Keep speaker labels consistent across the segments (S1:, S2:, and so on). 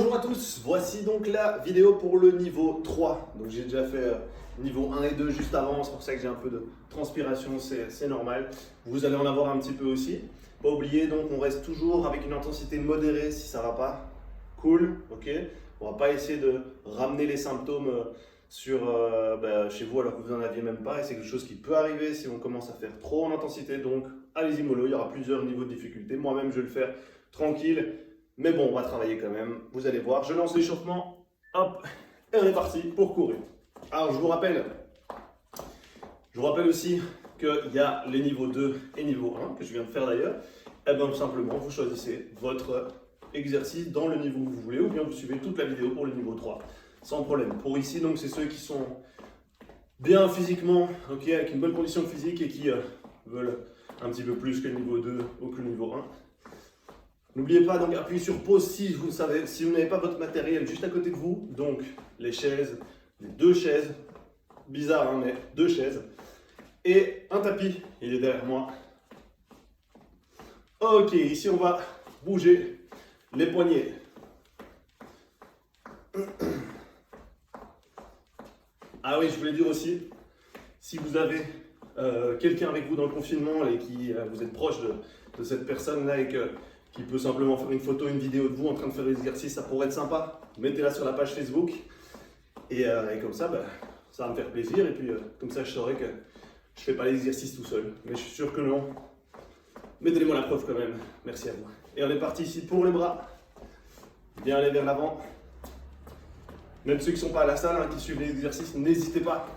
S1: Bonjour à tous, voici donc la vidéo pour le niveau 3. Donc j'ai déjà fait niveau 1 et 2 juste avant, c'est pour ça que j'ai un peu de transpiration, c'est normal. Vous allez en avoir un petit peu aussi. Pas oublier, donc on reste toujours avec une intensité modérée si ça va pas. Cool, ok. On va pas essayer de ramener les symptômes chez vous alors que vous n'en aviez même pas. Et c'est quelque chose qui peut arriver si on commence à faire trop en intensité. Donc allez-y mollo, il y aura plusieurs niveaux de difficulté. Moi-même je vais le faire tranquille. Mais bon, on va travailler quand même, vous allez voir. Je lance l'échauffement, hop, et on est parti pour courir. Alors, je vous rappelle aussi qu'il y a les niveaux 2 et niveau 1, que je viens de faire d'ailleurs. Et bien, tout simplement, vous choisissez votre exercice dans le niveau que vous voulez, ou bien vous suivez toute la vidéo pour le niveau 3, sans problème. Pour ici, donc, c'est ceux qui sont bien physiquement, ok, avec une bonne condition physique et qui veulent un petit peu plus que le niveau 2 ou que le niveau 1. N'oubliez pas donc appuyer sur pause si vous n'avez pas votre matériel juste à côté de vous. Donc les chaises, les deux chaises, bizarre hein, mais deux chaises. Et un tapis, il est derrière moi. Ok, ici on va bouger les poignets. Ah oui, je voulais dire aussi, si vous avez quelqu'un avec vous dans le confinement et qui vous êtes proche de cette personne-là et qui peut simplement faire une photo, une vidéo de vous en train de faire l'exercice, ça pourrait être sympa. Mettez-la sur la page Facebook et comme ça, ça va me faire plaisir et puis comme ça je saurai que je ne fais pas l'exercice tout seul. Mais je suis sûr que non. Mais donnez-moi la preuve quand même. Merci à vous. Et on est parti ici pour les bras. Bien aller vers l'avant. Même ceux qui ne sont pas à la salle, qui suivent les exercices, n'hésitez pas.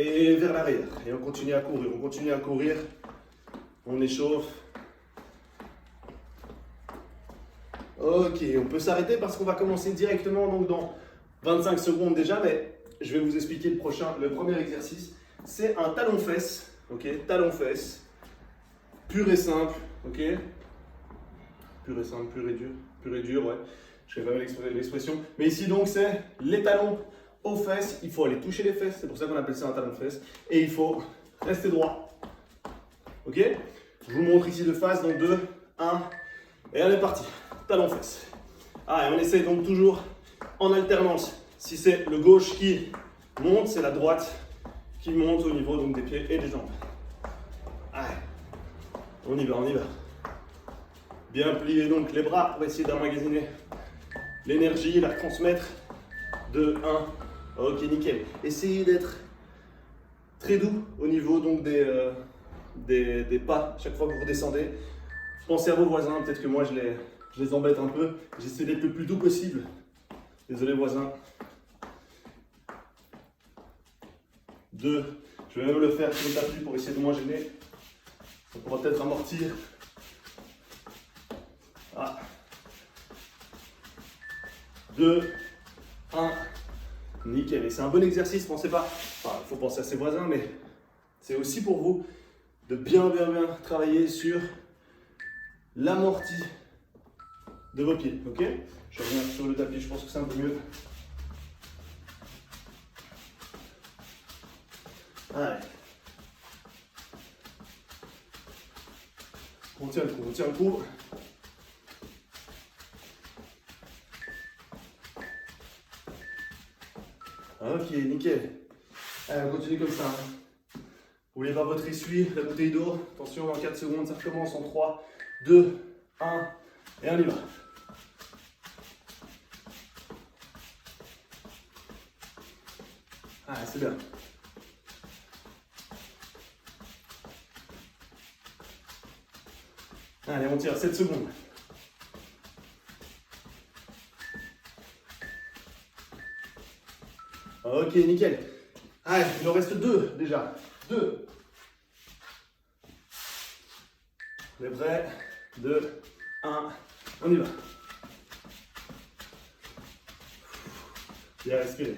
S1: Et vers l'arrière. Et on continue à courir. On continue à courir. On échauffe. Ok, on peut s'arrêter parce qu'on va commencer directement donc dans 25 secondes déjà, mais je vais vous expliquer le premier exercice. C'est un talon-fesse, ok, talon-fesse, pur et simple, ok, pur et simple, pur et dur, ouais, je vais jamais l'expression. Mais ici donc c'est les talons aux fesses, il faut aller toucher les fesses, c'est pour ça qu'on appelle ça un talon-fesse, et il faut rester droit, ok. Je vous montre ici de face, donc 2, 1, et on est parti. Talon-fesse. Ah, et on essaie donc toujours en alternance. Si c'est le gauche qui monte, c'est la droite qui monte au niveau donc, des pieds et des jambes. Allez, on y va, on y va. Bien plier donc les bras pour essayer d'emmagasiner l'énergie, la transmettre. 2, 1. Ok, nickel. Essayez d'être très doux au niveau donc, des pas chaque fois que vous redescendez. Pensez à vos voisins, peut-être que moi je les embête un peu. J'essaie d'être le plus doux possible. Désolé voisins. 2. Je vais même le faire sur le tapis pour essayer de moins gêner. Ça pourra peut-être amortir. Ah. 2, 1. Nickel. Et c'est un bon exercice, pensez pas. Enfin, il faut penser à ses voisins, mais c'est aussi pour vous de bien travailler sur l'amorti de vos pieds, ok? Je reviens sur le tapis, je pense que c'est un peu mieux. Allez. On tient le coup, on tient le coup. Ok, nickel. Allez, on continue comme ça. N'oubliez pas votre essuie, la bouteille d'eau. Attention, dans 4 secondes, ça recommence en 3, 2, 1, et on y va. Ah, c'est bien. Allez, on tire 7 secondes. Ok, nickel. Allez, il en reste 2 déjà. 2. On est prêt? 2, 1, on y va. Bien respirer.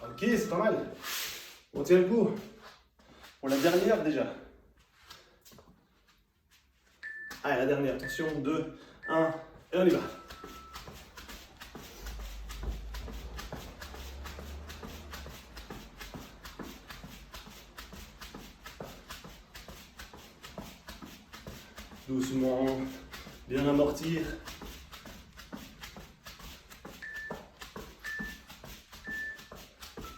S1: Ok, c'est pas mal. On tient le coup. Pour la dernière déjà. Allez, la dernière, attention, 2, 1, et on y va. Doucement, bien amortir.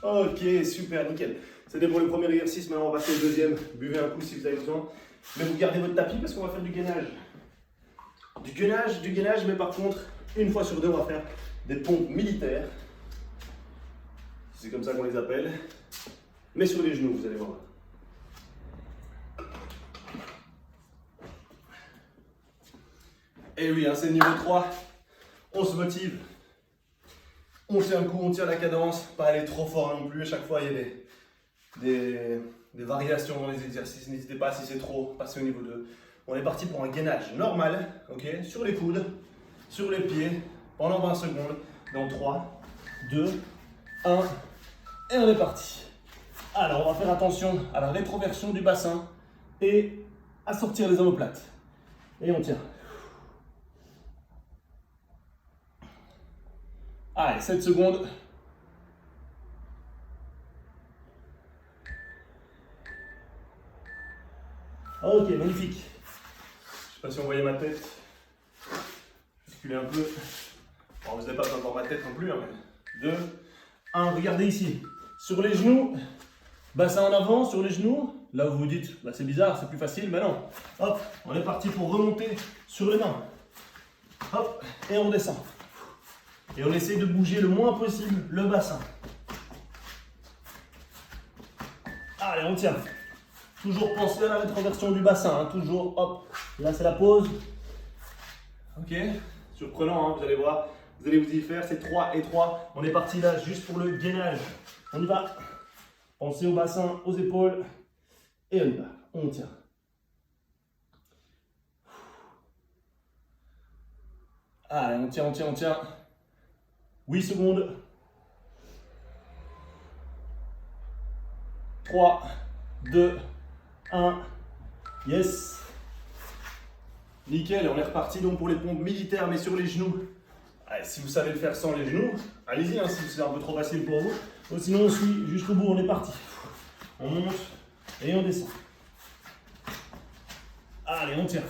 S1: Ok, super, nickel. C'était pour le premier exercice, maintenant on va passer au deuxième. Buvez un coup si vous avez besoin. Mais vous gardez votre tapis parce qu'on va faire du gainage. Du gainage, mais par contre, une fois sur deux, on va faire des pompes militaires. C'est comme ça qu'on les appelle. Mais sur les genoux, vous allez voir. Et oui, hein, c'est le niveau 3. On se motive. On tient le coup, on tient la cadence. Pas aller trop fort non plus. À chaque fois, il y a des variations dans les exercices. N'hésitez pas, si c'est trop, passez au niveau 2. On est parti pour un gainage normal, ok, sur les coudes, sur les pieds, pendant 20 secondes, dans 3, 2, 1, et on est parti. Alors, on va faire attention à la rétroversion du bassin et à sortir les omoplates. Et on tient. Allez, 7 secondes. Ok, magnifique. Je ne sais pas si on voyait ma tête. Je vais reculer un peu. Bon, vous n'avez pas besoin de voir ma tête non plus. 2, 1, regardez ici. Sur les genoux, bassin en avant, sur les genoux. Là où vous vous dites, bah, c'est bizarre, c'est plus facile. Mais non. Hop, on est parti pour remonter sur les mains. Hop, et on descend. Et on essaie de bouger le moins possible le bassin. Allez, on tient. Toujours penser à la rétroversion du bassin, hein. Toujours, hop, là c'est la pause. Ok, surprenant, hein, vous allez voir, vous allez vous y faire, c'est 3 et 3. On est parti là juste pour le gainage. On y va. Pensez au bassin, aux épaules. Et on y va, on tient. Allez, on tient, on tient, on tient. 8 secondes. 3, 2, 1. Yes. Nickel, on est reparti donc pour les pompes militaires, mais sur les genoux. Allez, si vous savez le faire sans les genoux, allez-y, hein, si c'est un peu trop facile pour vous. Ou sinon, on suit jusqu'au bout, on est parti. On monte et on descend. Allez, on tient.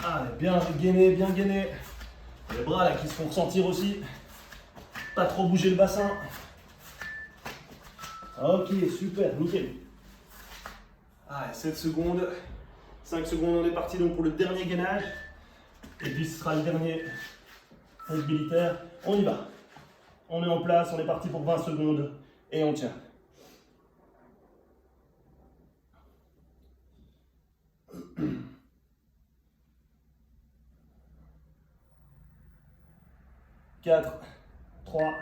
S1: Allez, bien gainé, bien gainé. Les bras là qui se font ressentir aussi. Pas trop bouger le bassin. Ok, super, nickel. Allez, 7 secondes. 5 secondes, on est parti donc pour le dernier gainage. Et puis ce sera le dernier pompe militaire. On y va. On est en place, on est parti pour 20 secondes. Et on tient. « 4, 3,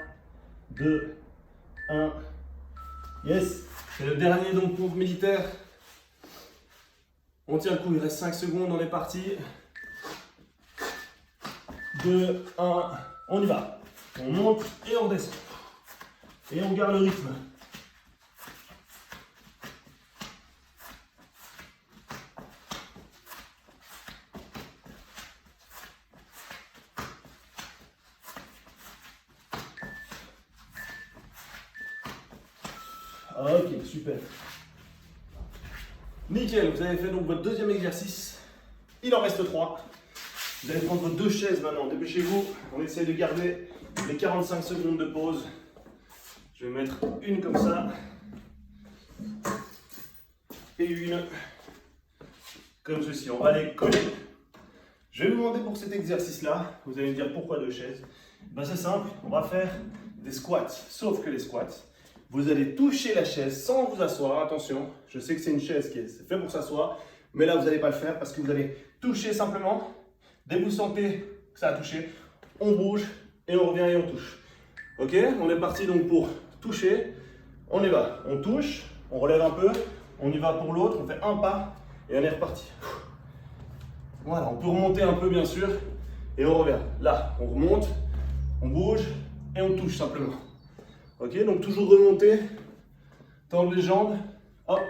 S1: 2, 1. Yes. C'est le dernier donc pompe militaire. On tient le coup, il reste 5 secondes, on est parti. 2, 1, on y va. On monte et on descend. Et on garde le rythme. Ok, super. Nickel, vous avez fait donc votre deuxième exercice. Il en reste 3. Vous allez prendre vos 2 chaises maintenant, dépêchez-vous. On essaie de garder les 45 secondes de pause. Je vais mettre une comme ça. Et une comme ceci. On va les coller. Je vais vous demander pour cet exercice-là, vous allez me dire pourquoi 2 chaises. Ben c'est simple, on va faire des squats. Sauf que les squats, vous allez toucher la chaise sans vous asseoir. Attention, je sais que c'est une chaise qui est fait pour s'asseoir, mais là vous n'allez pas le faire parce que vous allez toucher simplement. Dès que vous sentez que ça a touché, on bouge et on revient et on touche. Ok, on est parti donc pour toucher. On y va, on touche, on relève un peu, on y va pour l'autre, on fait un pas et on est reparti. Voilà, on peut remonter un peu bien sûr et on revient. Là, on remonte, on bouge et on touche simplement. Ok, donc toujours remonter, tendre les jambes, hop,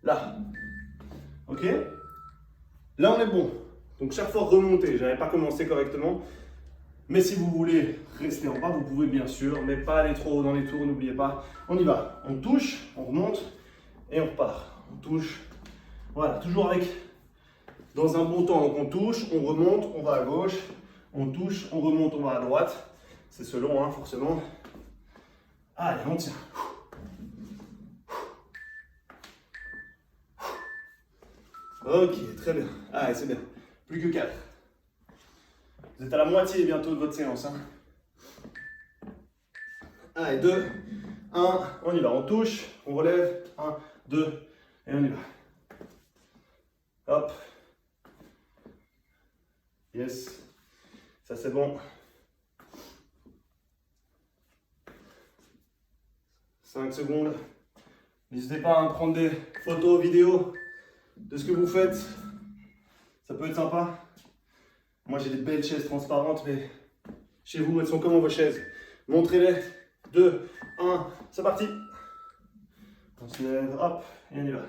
S1: Là. Ok? Là, on est bon. Donc, chaque fois, remonter. Je n'avais pas commencé correctement. Mais si vous voulez rester en bas, vous pouvez bien sûr, mais pas aller trop haut dans les tours, n'oubliez pas. On y va. On touche, on remonte et on repart. On touche. Voilà, toujours avec, dans un bon temps. Donc, on touche, on remonte, on va à gauche. On touche, on remonte, on va à droite. C'est selon, hein, forcément. Allez, on tient. Ok, très bien. Allez, c'est bien. Plus que 4. Vous êtes à la moitié bientôt de votre séance. Hein. Allez, 2, 1, on y va. On touche, on relève. 1, 2, et on y va. Hop. Yes. Ça, c'est bon. 5 secondes. N'hésitez pas à prendre des photos, vidéos de ce que vous faites. Ça peut être sympa. Moi, j'ai des belles chaises transparentes, mais chez vous, elles sont comment vos chaises? Montrez-les. 2, 1, c'est parti. On se lève, hop, et on y va.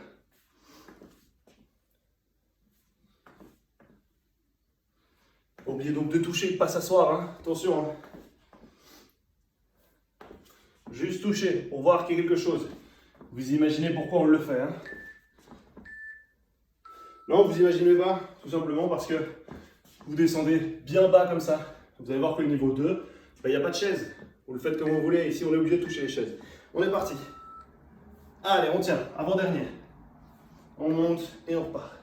S1: N'oubliez donc de toucher, de ne pas s'asseoir. Hein. Attention. Hein. Juste toucher pour voir qu'il y a quelque chose. Vous imaginez pourquoi on le fait. Hein. Non, vous imaginez pas, tout simplement parce que vous descendez bien bas comme ça. Vous allez voir que le niveau 2, il n'y a pas de chaise. Vous le faites comme vous voulez. Ici, on est obligé de toucher les chaises. On est parti. Allez, on tient. Avant-dernier. On monte et on repart.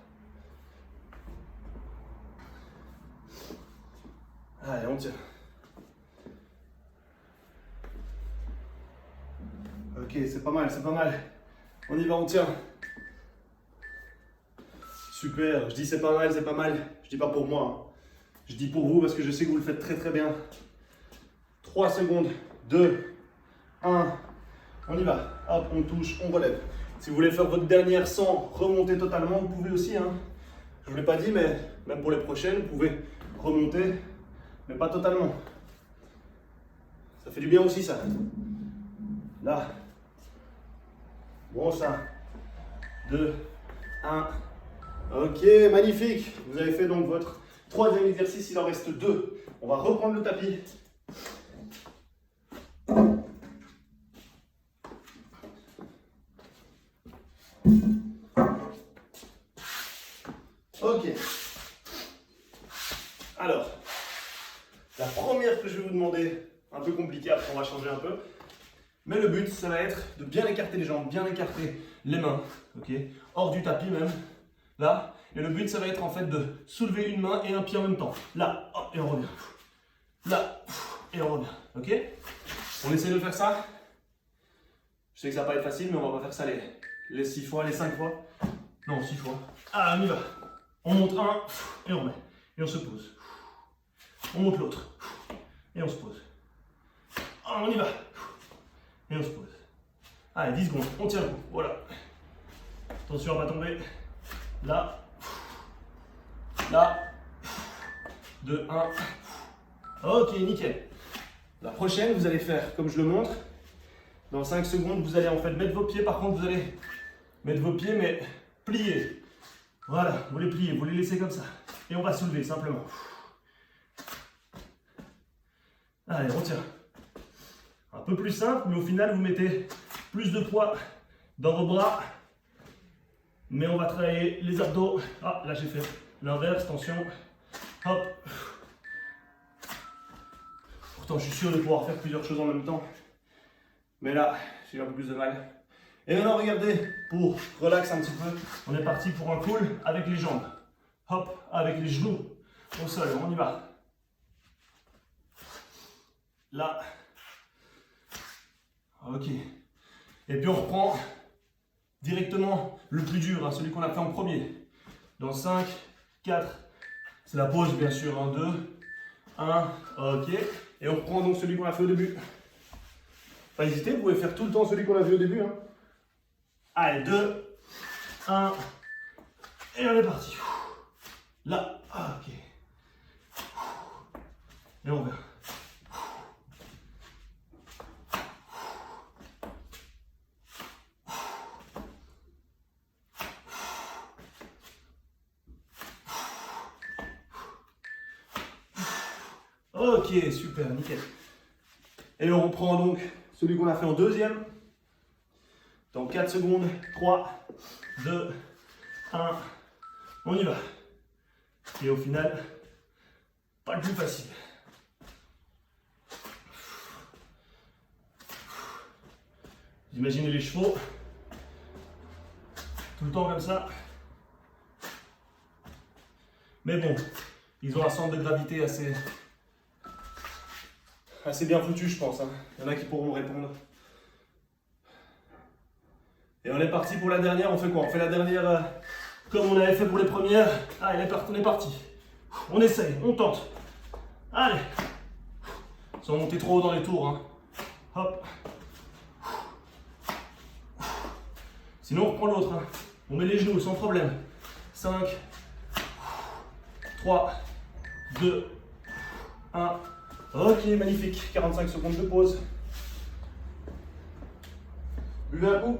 S1: Allez, on tient. Ok, c'est pas mal, c'est pas mal. On y va, on tient. Super, je dis c'est pas mal, c'est pas mal. Je dis pas pour moi. Hein. Je dis pour vous parce que je sais que vous le faites très très bien. 3 secondes. 2, 1. On y va. Hop, on touche, on relève. Si vous voulez faire votre dernière sans remonter totalement, vous pouvez aussi. Hein. Je ne vous l'ai pas dit, mais même pour les prochaines, vous pouvez remonter, mais pas totalement. Ça fait du bien aussi, ça. Là. Bon, ça. 2, 1. Ok, magnifique. Vous avez fait donc votre 3e exercice, il en reste 2. On va reprendre le tapis. Ok. Alors, la première que je vais vous demander, un peu compliquée, après on va changer un peu. Mais le but, ça va être de bien écarter les jambes, bien écarter les mains, ok, hors du tapis même, là. Et le but, ça va être en fait de soulever une main et un pied en même temps. Là, hop, et on revient. Là, et on revient, ok. On essaie de faire ça. Je sais que ça va pas être facile, mais on va pas faire ça les 6 fois, les 5 fois. Non, 6 fois. Ah, on y va. On monte un, et on met. Et on se pose. On monte l'autre. Et on se pose. Ah, on y va. Et on se pose. Allez, 10 secondes. On tient le coup. Voilà. Attention à ne pas tomber. Là. Là. 2, 1. Ok, nickel. La prochaine, vous allez faire comme je le montre. Dans 5 secondes, vous allez en fait mettre vos pieds. Par contre, vous allez mettre vos pieds, mais plier. Voilà, vous les pliez, vous les laissez comme ça. Et on va soulever simplement. Allez, on tient. Un peu plus simple, mais au final, vous mettez plus de poids dans vos bras. Mais on va travailler les abdos. Ah, là j'ai fait l'inverse, attention. Hop. Pourtant, je suis sûr de pouvoir faire plusieurs choses en même temps. Mais là, j'ai eu un peu plus de mal. Et maintenant, regardez, pour relaxer un petit peu, on est parti pour un pull avec les jambes. Hop, avec les genoux au sol, on y va. Là. Ok. Et puis on reprend directement le plus dur, hein, celui qu'on a fait en premier. Dans 5, 4, c'est la pause bien sûr, 2, 1, ok. Et on reprend donc celui qu'on a fait au début. Pas hésiter, vous pouvez faire tout le temps celui qu'on a vu au début. Hein. Allez, 2, 1, et on est parti. Là, ok. Et on verra. Ok, super, nickel. Et on reprend donc celui qu'on a fait en deuxième. Dans 4 secondes. 3, 2, 1. On y va. Et au final, pas le plus facile. Vous imaginez les chevaux, tout le temps comme ça. Mais bon, ils ont un centre de gravité assez bien foutu, je pense. Il y en a qui pourront me répondre. Et on est parti pour la dernière. On fait quoi? On fait la dernière comme on avait fait pour les premières. Allez, on est parti. On essaye, on tente. Allez. Sans monter trop haut dans les tours. Hop. Sinon, on reprend l'autre. On met les genoux sans problème. 5, 3, 2, 1. Ok, magnifique. 45 secondes de pause. Buvez un coup.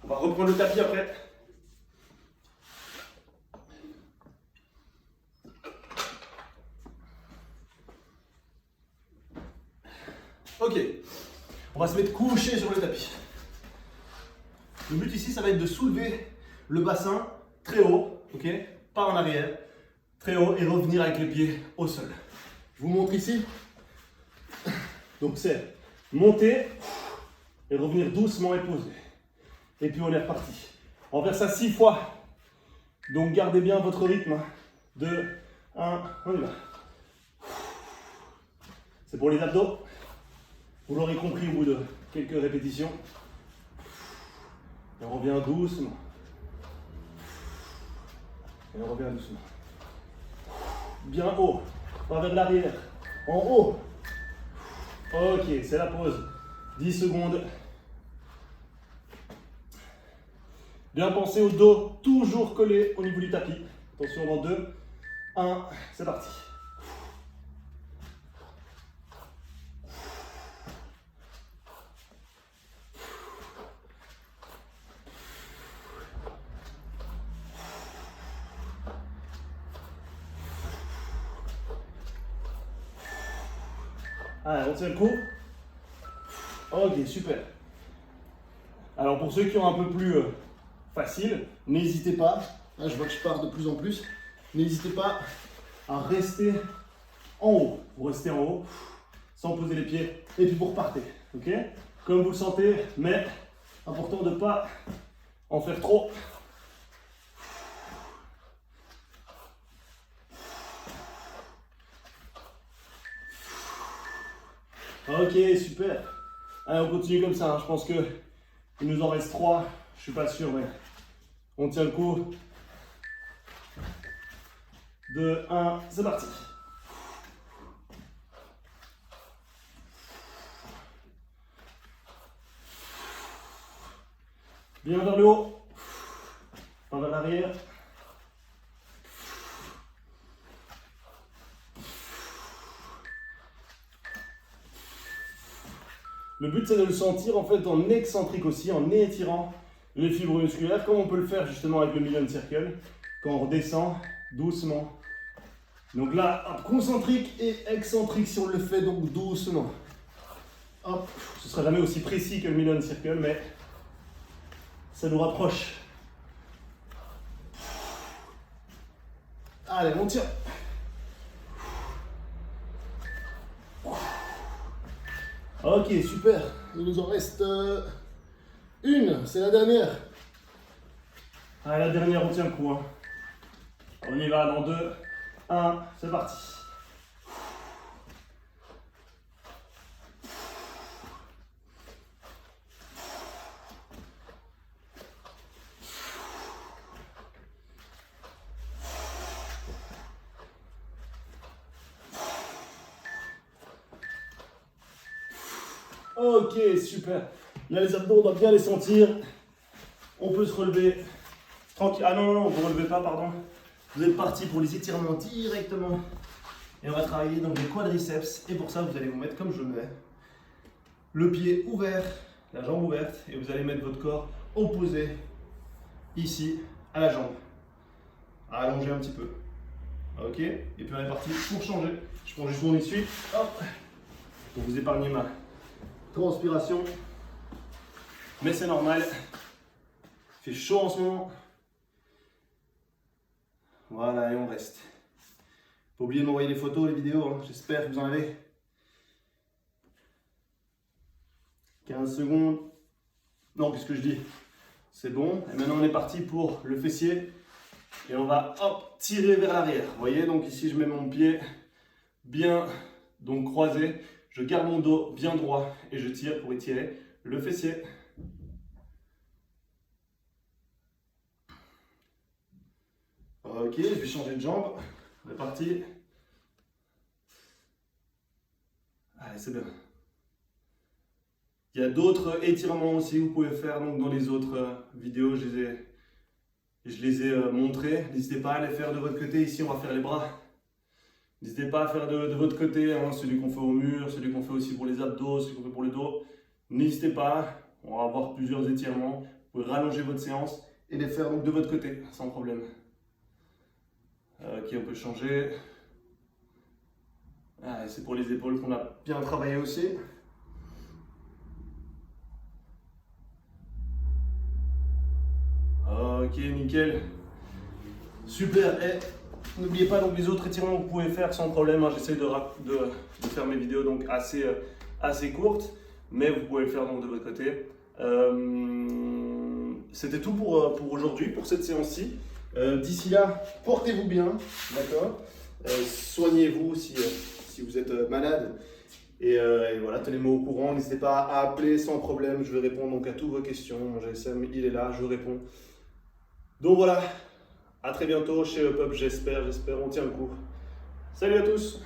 S1: On va reprendre le tapis après. Ok. On va se mettre couché sur le tapis. Le but ici, ça va être de soulever le bassin très haut, ok, pas en arrière, très haut et revenir avec les pieds au sol. Je vous montre ici. Donc c'est monter et revenir doucement et posé. Et puis on est reparti. On va faire ça 6 fois. Donc gardez bien votre rythme. 2, 1, on y va. C'est pour les abdos. Vous l'aurez compris au bout de quelques répétitions. Et on revient doucement. Et on revient doucement. Bien haut. Pas vers l'arrière. En haut. Ok, c'est la pause. 10 secondes. Bien penser au dos, toujours collé au niveau du tapis. Attention dans 2, 1, c'est parti. Allez, on tient le coup. Ok, super. Alors pour ceux qui ont un peu plus facile, n'hésitez pas, là je vois que je pars de plus en plus, n'hésitez pas à rester en haut. Vous restez en haut, sans poser les pieds, et puis vous repartez. Ok? Comme vous le sentez, mais important de ne pas en faire trop. Ok, super. Allez, on continue comme ça. Je pense que il nous en reste 3. Je suis pas sûr, mais on tient le coup. 2, 1, c'est parti. Bien vers le haut. Pas vers l'arrière. Le but, c'est de le sentir en fait en excentrique aussi, en étirant les fibres musculaires, comme on peut le faire justement avec le Million Circle, quand on redescend doucement. Donc là, hop, concentrique et excentrique si on le fait donc doucement. Hop, ce sera jamais aussi précis que le Million Circle, mais ça nous rapproche. Allez, on tire. Ok, super. Il nous en reste une, c'est la dernière. Allez, la dernière, on tient le coup. On y va dans 2, 1, c'est parti. Ok, super. Là, les abdos, on doit bien les sentir. On peut se relever. Tranquille. Ah non, vous ne relevez pas, pardon. Vous êtes parti pour les étirements directement. Et on va travailler donc les quadriceps. Et pour ça, vous allez vous mettre comme je me mets. Le pied ouvert, la jambe ouverte. Et vous allez mettre votre corps opposé ici à la jambe. Allongez un petit peu. Ok, et puis on est parti pour changer. Je prends juste mon essuie, hop, pour vous épargner ma transpiration. Mais c'est normal, il fait chaud en ce moment. Voilà, et on reste. Pas oublier de m'envoyer les photos, les vidéos, hein. J'espère que vous en avez. 15 secondes. Non, qu'est-ce que je dis? C'est bon. Et maintenant on est parti pour le fessier. Et on va hop, tirer vers l'arrière. Vous voyez, donc ici je mets mon pied bien donc croisé. Je garde mon dos bien droit et je tire pour étirer le fessier. Ok, je vais changer de jambe. On est parti. Allez, c'est bien. Il y a d'autres étirements aussi que vous pouvez faire donc dans les autres vidéos. Je les ai montrés. N'hésitez pas à les faire de votre côté. Ici, on va faire les bras. N'hésitez pas à faire de votre côté, hein, celui qu'on fait au mur, celui qu'on fait aussi pour les abdos, celui qu'on fait pour le dos. N'hésitez pas. On va avoir plusieurs étirements. Vous pouvez rallonger votre séance et les faire donc de votre côté, sans problème. Ok, on peut changer. Ah, c'est pour les épaules qu'on a bien travaillé aussi. Ok, nickel. Super. Et n'oubliez pas donc les autres étirements que vous pouvez faire sans problème. Hein. J'essaie de faire mes vidéos donc assez courtes, mais vous pouvez le faire donc de votre côté. C'était tout pour aujourd'hui, pour cette séance-ci. D'ici là, portez-vous bien, d'accord. Soignez-vous si vous êtes malade. Et voilà, tenez-moi au courant. N'hésitez pas à appeler sans problème. Je vais répondre donc à toutes vos questions. Mon GSM, il est là, je réponds. Donc voilà, à très bientôt chez Up, j'espère, on tient le coup. Salut à tous!